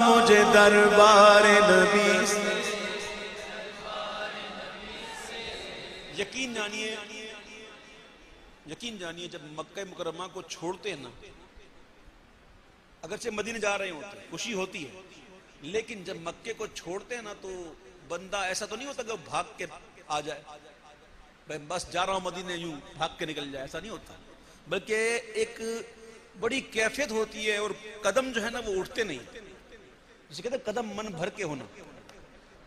مجھے دربار نبی سے یقین جانیے جب مکہ مکرمہ کو چھوڑتے ہیں نا، اگرچہ مدینے جا رہے ہوتے ہیں خوشی ہوتی ہے، لیکن جب مکے کو چھوڑتے ہیں نا تو بندہ ایسا تو نہیں ہوتا کہ وہ بھاگ کے آ جائے، بس جا رہا ہوں مدینے یوں بھاگ کے نکل جائے، ایسا نہیں ہوتا، بلکہ ایک بڑی کیفیت ہوتی ہے اور قدم جو ہے نا وہ اٹھتے نہیں، جسے کہتے ہیں قدم من بھر کے ہونا،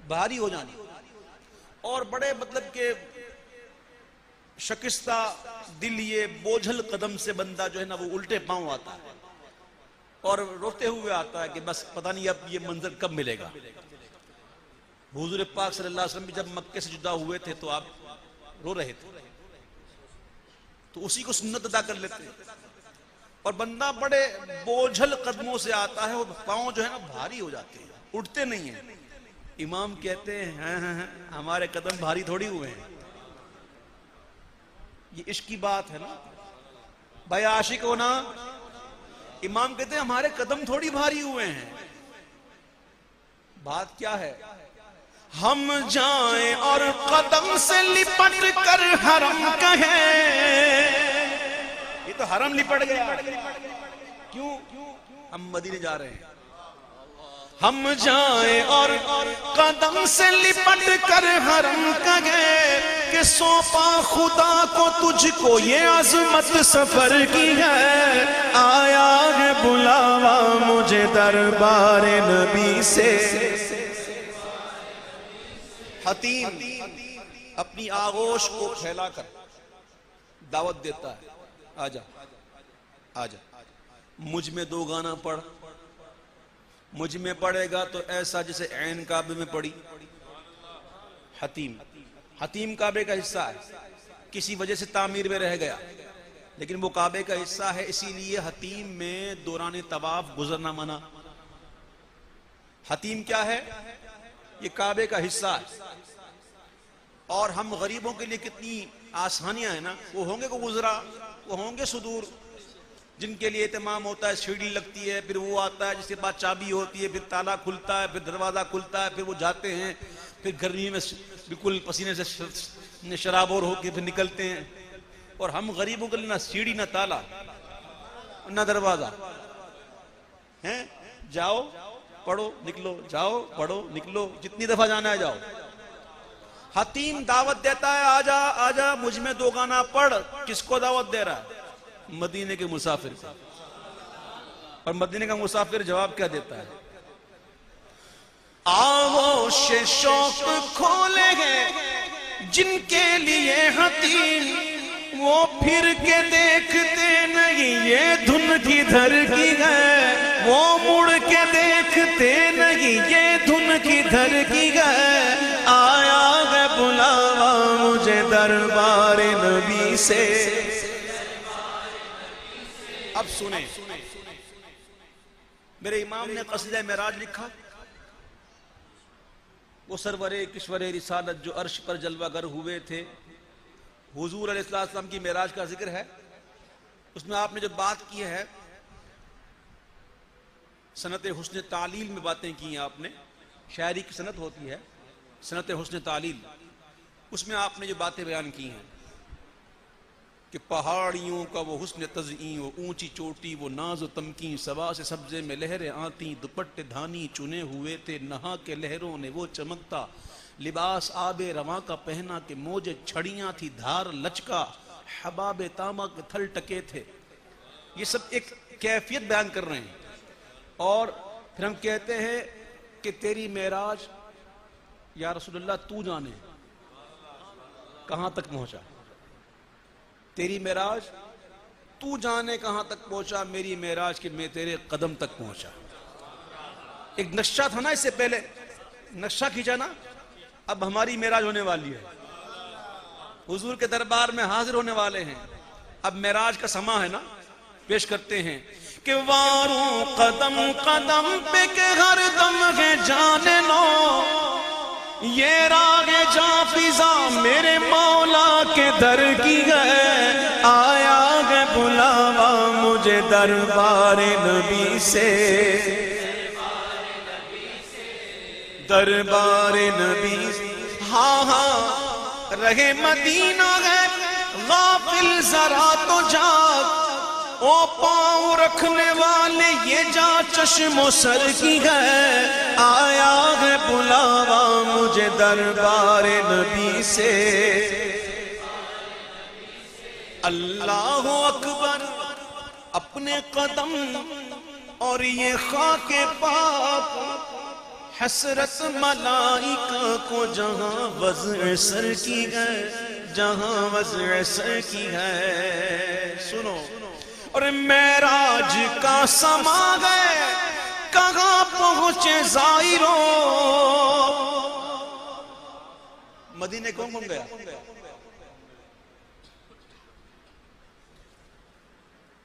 بھاری ہو جانا، اور بڑے مطلب کہ شکستہ دل یہ بوجھل قدم سے بندہ جو ہے نا وہ الٹے پاؤں آتا ہے اور روتے ہوئے آتا ہے کہ بس پتہ نہیں اب یہ منظر کب ملے گا۔ حضور پاک صلی اللہ علیہ وسلم بھی جب مکے سے جدا ہوئے تھے تو آپ رو رہے تھے، تو اسی کو سنت ادا کر لیتے ہیں، اور بندہ بڑے بوجھل قدموں سے آتا ہے اور پاؤں جو ہے نا بھاری ہو جاتے ہیں، اٹھتے نہیں ہیں۔ امام کہتے ہیں ہاں ہمارے قدم بھاری تھوڑی ہوئے ہیں، یہ عشق کی بات ہے نا بھائی، عاشق ہونا۔ امام کہتے ہیں ہمارے قدم تھوڑی بھاری ہوئے ہیں، بات کیا ہے؟ ہم جائیں اور قدم سے لپٹ کر حرم کہیں، یہ تو حرم لپٹ گیا، کیوں؟ ہم مدینے جا رہے ہیں۔ ہم جائیں اور قدم سے لپٹ کر حرم کہیں کہ سونپا خدا کو تجھ کو یہ عظمت سفر کی ہے، آیا ہے بلاوا مجھے دربار نبی سے۔ حتیم اپنی آغوش کو پھیلا کر دعوت دیتا ہے، آجا آجا مجھ میں دو گانا پڑھ، مجھ میں پڑھے گا تو ایسا جسے عین کعبے میں پڑھی۔ حتیم کعبے کا حصہ ہے، کسی وجہ سے تعمیر میں رہ گیا، لیکن وہ کعبے کا حصہ ہے، اسی لیے حتیم میں دوران طواف گزرنا منع۔ حتیم کیا ہے؟ یہ کعبے کا حصہ ہے، اور ہم غریبوں کے لیے کتنی آسانیاں ہیں نا، وہ ہوں گے کو گزرا، وہ ہوں گے صدور جن کے لیے اہتمام ہوتا ہے، سیڑھی لگتی ہے، پھر وہ آتا ہے جس کے بعد چابی ہوتی ہے، پھر تالا کھلتا ہے، پھر دروازہ کھلتا ہے، پھر وہ جاتے ہیں، پھر گرمی میں بالکل پسینے سے شرابور ہو کے پھر نکلتے ہیں، اور ہم غریبوں کے لیے نہ سیڑھی نہ تالا نہ دروازہ ہیں، جاؤ پڑھو نکلو، جاؤ پڑھو نکلو، جتنی دفعہ جانا ہے جاؤ۔ حتیم دعوت دیتا ہے آجا آجا مجھ میں دو گانا پڑھ، کس کو دعوت دے رہا ہے؟ مدینے کے مسافر کو، اور مدینے کا مسافر جواب کیا دیتا ہے؟ آغوش شوق کھولے ہیں جن کے لیے حتیم، وہ پھر کے دیکھتے نہیں یہ دھن کدھر کی ہے، وہ مڑ کے دیکھتے نہیں یہ دھن کدھر کی ہے، آیا ہے بلاوا مجھے دربار نبی سے۔ اب سنیں، میرے امام نے قصیدہ معراج لکھا، وہ سرور کشور رسالت جو عرش پر جلوہ گر ہوئے تھے، حضور علیہ السلام کی معراج کا ذکر ہے، اس میں آپ نے جو بات کی ہے سنت حسن تعلیل میں باتیں کی ہیں آپ نے، شاعری کی سنت ہوتی ہے سنت حسن تعلیل، اس میں آپ نے جو باتیں بیان کی ہیں کہ پہاڑیوں کا وہ حسن تزئین، وہ اونچی چوٹی، وہ ناز و تمکین، سوا سے سبزے میں لہریں آتی، دوپٹے دھانی چنے ہوئے تھے، نہا کے لہروں نے وہ چمکتا، لباس آب رواں کا پہنا کہ موجے چھڑیاں تھی، دھار لچکا، حباب تاما کے تھل ٹکے تھے۔ یہ سب ایک کیفیت بیان کر رہے ہیں، اور پھر ہم کہتے ہیں کہ تیری معراج یا رسول اللہ تو جانے کہاں تک پہنچا، تیری معراج تو جانے کہاں تک پہنچا، میری معراج کہ میں تیرے قدم تک پہنچا۔ ایک نقشہ تھا نا، اس سے پہلے نقشہ کھینچا نا، اب ہماری معراج ہونے والی ہے، حضور کے دربار میں حاضر ہونے والے ہیں، اب معراج کا سما ہے نا، پیش کرتے ہیں کہ واروں قدم قدم پہ کہ ہر دم ہے جان لو، یہ راہ جاں فضا میرے مولا کے در کی ہے، آیا ہے بلاوا مجھے دربار نبی سے۔ دربار نبی، ہاں ہاں رہے مدینہ ہے غافل ذرا تو جاگ، او پاؤں رکھنے والے یہ جا چشم و سر کی ہے، آیا ہے بلاوا مجھے دربار نبی سے، اللہ اکبر اپنے قدم اور یہ خاک پاک، حسرت ملائکہ کو جہاں وضع سر کی ہے، جہاں وضع سر کی ہے۔ سنو، اور معراج کا سما گئے، کہاں پہنچے زائروں، مدینے کون کون گیا؟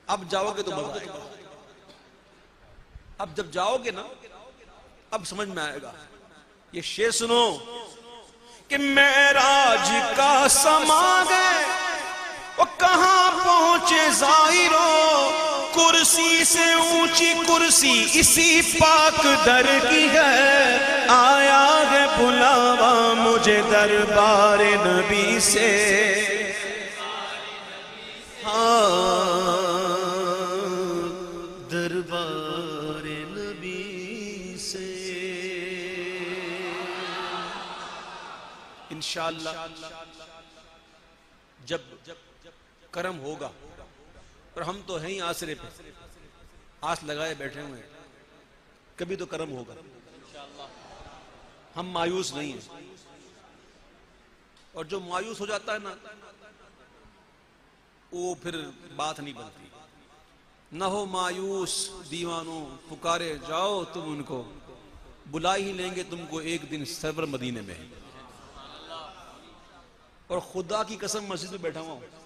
اب جاؤ گے تو مزہ آئے گا، اب جب جاؤ گے نا اب سمجھ میں آئے گا۔ یہ شعر سنو کہ معراج کا سما گئے، وہ کہاں پہنچے زائروں، کرسی سے اونچی کرسی اسی پاک در کی ہے، آیا ہے بلاوا مجھے دربار نبی سے، ہاں دربار نبی سے۔ انشاءاللہ جب کرم ہوگا، اور ہم تو ہیں ہی آسرے پہ، آس لگائے بیٹھے ہوئے ہیں، کبھی تو کرم ہوگا، ہم مایوس نہیں ہیں، اور جو مایوس ہو جاتا ہے نا وہ پھر بات نہیں بنتی۔ نہ ہو مایوس دیوانوں، پکارے جاؤ تم ان کو، بلا ہی لیں گے تم کو ایک دن سرور مدینے میں۔ اور خدا کی قسم مسجد میں بیٹھا ہوا ہوں،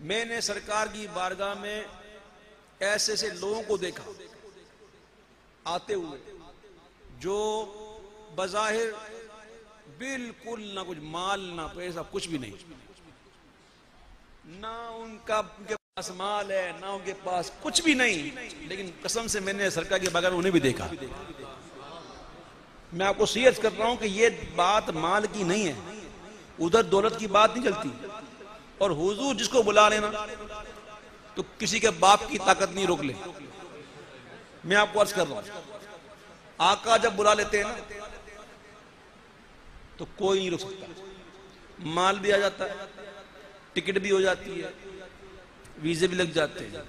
میں نے سرکار کی بارگاہ میں ایسے ایسے لوگوں کو دیکھا آتے ہوئے جو بظاہر بالکل نہ کچھ مال نہ پیسہ کچھ بھی نہیں، نہ ان کے پاس مال ہے نہ ان کے پاس کچھ بھی نہیں، لیکن قسم سے میں نے سرکار کی بارگاہ میں انہیں بھی دیکھا۔ میں آپ کو سیئرز کر رہا ہوں کہ یہ بات مال کی نہیں ہے، ادھر دولت کی بات نہیں چلتی، اور حضور جس کو بلا لینا تو کسی کے باپ کی طاقت نہیں روک لے۔ میں آپ کو عرض کر رہا ہوں، آقا جب بلا لیتے ہیں نا تو کوئی نہیں روک سکتا، مال بھی آ جاتا ہے، ٹکٹ بھی ہو جاتی ہے، ویزے بھی لگ جاتے ہیں،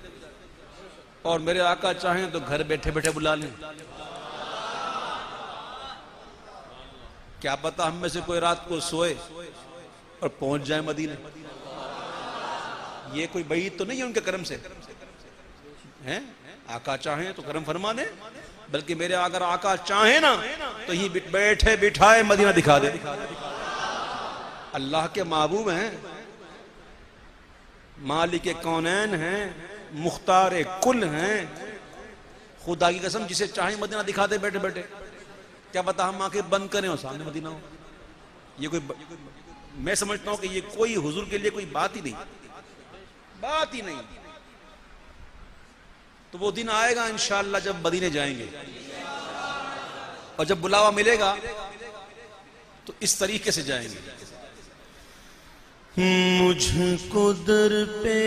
اور میرے آقا چاہیں تو گھر بیٹھے بیٹھے بلا لیں۔ کیا پتا ہم میں سے کوئی رات کو سوئے اور پہنچ جائے مدینے، یہ کوئی بعید تو نہیں ہے ان کے کرم سے ہیں؟ آقا چاہیں تو کرم فرما دیں، بلکہ میرے اگر آقا چاہیں نا تو ہی بیٹھے بٹھائے مدینہ دکھا دے۔ اللہ کے محبوب ہیں، مالک کونین ہیں، مختار کل ہیں، خدا کی قسم جسے چاہیں مدینہ دکھا دے بیٹھے بیٹھے۔ کیا پتا ہم آنکھیں بند کریں اور سامنے مدینہ ہو۔ یہ کوئی میں سمجھتا ہوں کہ یہ کوئی حضور کے لیے کوئی بات ہی نہیں، بات ہی نہیں۔ تو وہ دن آئے گا انشاءاللہ جب مدینے جائیں گے، اور جب بلاوا ملے گا تو اس طریقے سے جائیں گے۔ مجھ کو در پہ